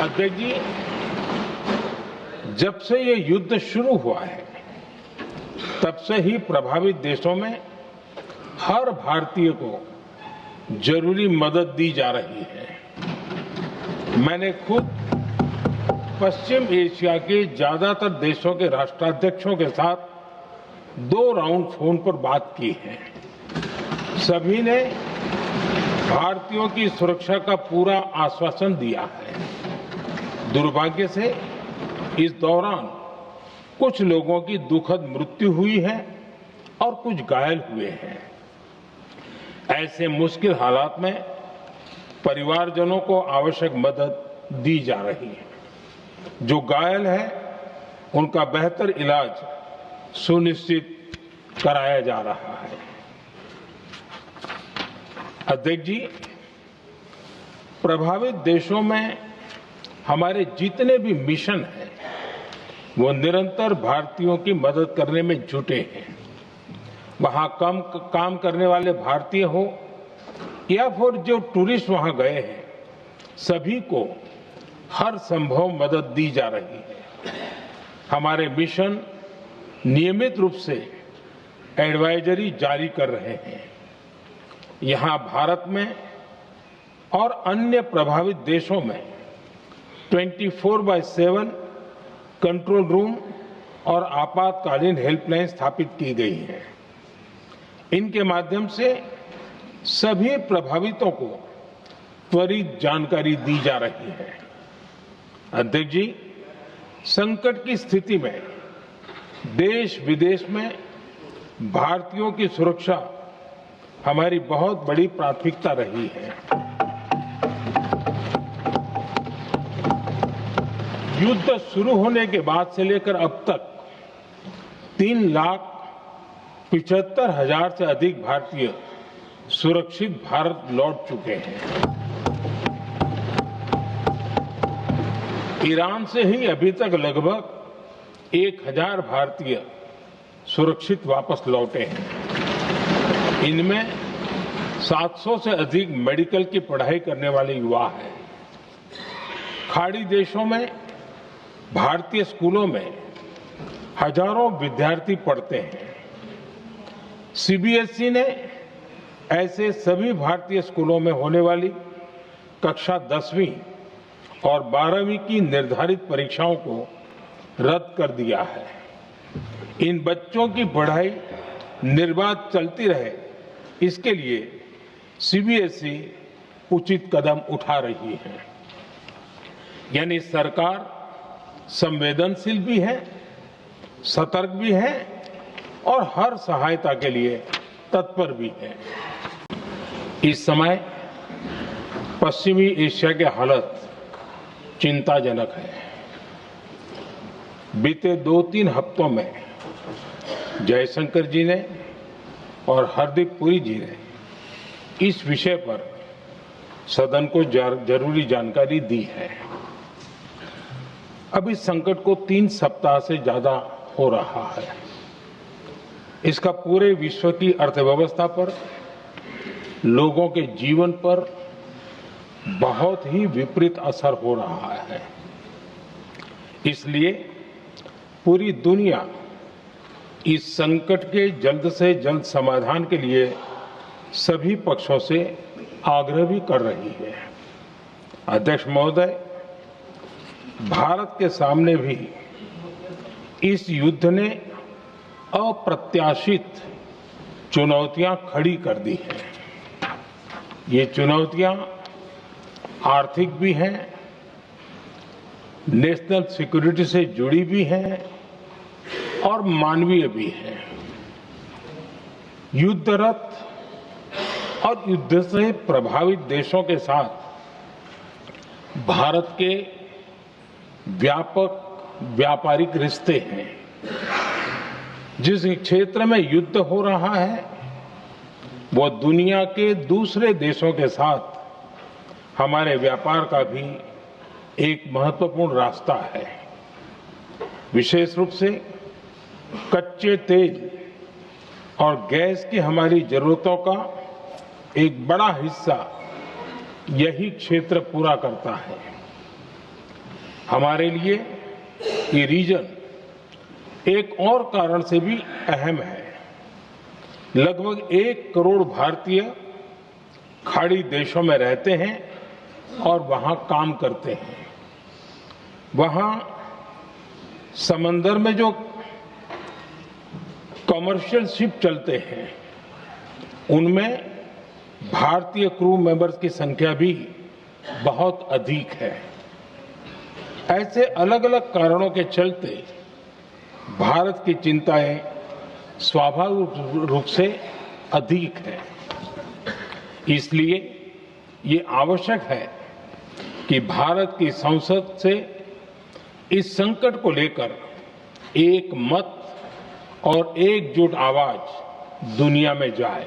अध्यक्ष जी, जब से ये युद्ध शुरू हुआ है तब से ही प्रभावित देशों में हर भारतीय को जरूरी मदद दी जा रही है। मैंने खुद पश्चिम एशिया के ज्यादातर देशों के राष्ट्राध्यक्षों के साथ 2 राउंड फोन पर बात की है। सभी ने भारतीयों की सुरक्षा का पूरा आश्वासन दिया है। दुर्भाग्य से इस दौरान कुछ लोगों की दुखद मृत्यु हुई है और कुछ घायल हुए हैं। ऐसे मुश्किल हालात में परिवारजनों को आवश्यक मदद दी जा रही है। जो घायल है उनका बेहतर इलाज सुनिश्चित कराया जा रहा है। अध्यक्ष जी, प्रभावित देशों में हमारे जितने भी मिशन हैं वो निरंतर भारतीयों की मदद करने में जुटे हैं। वहां काम करने वाले भारतीय हो या फिर जो टूरिस्ट वहां गए हैं, सभी को हर संभव मदद दी जा रही है। हमारे मिशन नियमित रूप से एडवाइजरी जारी कर रहे हैं। यहां भारत में और अन्य प्रभावित देशों में 24/7 कंट्रोल रूम और आपातकालीन हेल्पलाइन स्थापित की गई है। इनके माध्यम से सभी प्रभावितों को त्वरित जानकारी दी जा रही है। अध्यक्ष जी, संकट की स्थिति में देश विदेश में भारतीयों की सुरक्षा हमारी बहुत बड़ी प्राथमिकता रही है। युद्ध शुरू होने के बाद से लेकर अब तक 3,75,000 से अधिक भारतीय सुरक्षित भारत लौट चुके हैं। ईरान से ही अभी तक लगभग 1,000 भारतीय सुरक्षित वापस लौटे हैं। इनमें 700 से अधिक मेडिकल की पढ़ाई करने वाले युवा हैं। खाड़ी देशों में भारतीय स्कूलों में हजारों विद्यार्थी पढ़ते हैं। सीबीएसई ने ऐसे सभी भारतीय स्कूलों में होने वाली कक्षा 10वीं और 12वीं की निर्धारित परीक्षाओं को रद्द कर दिया है। इन बच्चों की पढ़ाई निर्बाध चलती रहे, इसके लिए सीबीएसई उचित कदम उठा रही है। यानी सरकार संवेदनशील भी है, सतर्क भी है और हर सहायता के लिए तत्पर भी है। इस समय पश्चिमी एशिया की हालत चिंताजनक है। बीते 2-3 हफ्तों में जयशंकर जी ने और हरदीप पुरी जी ने इस विषय पर सदन को जरूरी जानकारी दी है। अब इस संकट को 3 सप्ताह से ज्यादा हो रहा है। इसका पूरे विश्व की अर्थव्यवस्था पर, लोगों के जीवन पर बहुत ही विपरीत असर हो रहा है। इसलिए पूरी दुनिया इस संकट के जल्द से जल्द समाधान के लिए सभी पक्षों से आग्रह भी कर रही है। अध्यक्ष महोदय, भारत के सामने भी इस युद्ध ने अप्रत्याशित चुनौतियां खड़ी कर दी हैं। ये चुनौतियां आर्थिक भी हैं, नेशनल सिक्योरिटी से जुड़ी भी हैं और मानवीय भी हैं। युद्धरत और युद्ध से प्रभावित देशों के साथ भारत के व्यापक व्यापारिक रिश्ते हैं। जिस क्षेत्र में युद्ध हो रहा है वो दुनिया के दूसरे देशों के साथ हमारे व्यापार का भी एक महत्वपूर्ण रास्ता है। विशेष रूप से कच्चे तेल और गैस की हमारी जरूरतों का एक बड़ा हिस्सा यही क्षेत्र पूरा करता है। हमारे लिए ये रीजन एक और कारण से भी अहम है। लगभग 1 करोड़ भारतीय खाड़ी देशों में रहते हैं और वहां काम करते हैं। वहां समंदर में जो कमर्शियल शिप चलते हैं उनमें भारतीय क्रू मेंबर्स की संख्या भी बहुत अधिक है। ऐसे अलग अलग कारणों के चलते भारत की चिंताएं स्वाभाविक रूप से अधिक है। इसलिए ये आवश्यक है कि भारत की संसद से इस संकट को लेकर एक मत और एकजुट आवाज दुनिया में जाए।